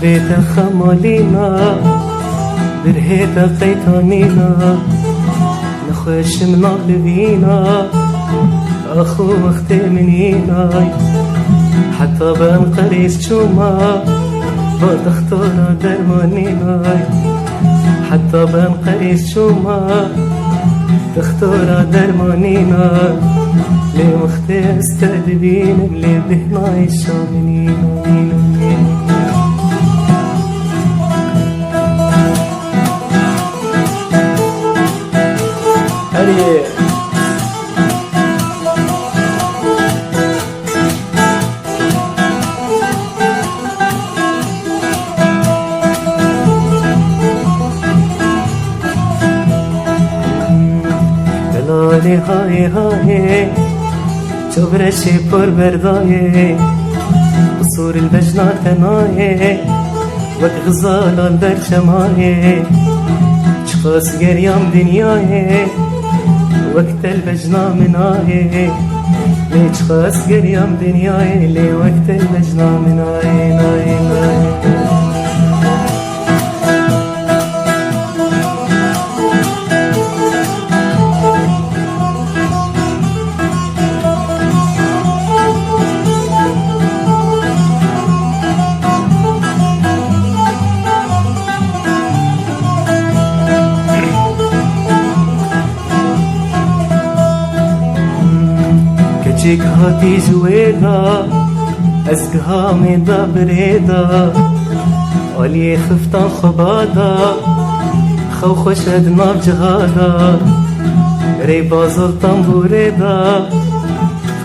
بيت خمالينا برهيت قيتانينا نخش من غلبينا أخو أختي منينا حتى بان قريس شوما بتختار درمانينا حتى بان قريس شوما تختار درمانينا لي مختي استدبين اللي بهنا يشامنينا هريه دلالي هاي هاي چوبرشي پر برداي قصور البجنة تناي وك غزال البرشماي شخص قريام دنياي وقت البجنة مناي ليش خاص قريام دنياي لي وقت البجنة مناي ناي ناي جيك هاتي زويدا أزقها ميدا بريدا علي خفتان خبادا خو خشد ناب جهادا ريبا زلطان بوريدا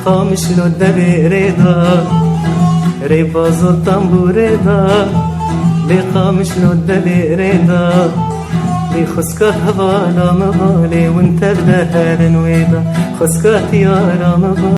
خامش لو دبي ريدا ريبا زلطان بوريدا لي خامش لو دبي ريدا لي خسكات هوالا مغالي وانت بدهر نويدا خسكات يا رام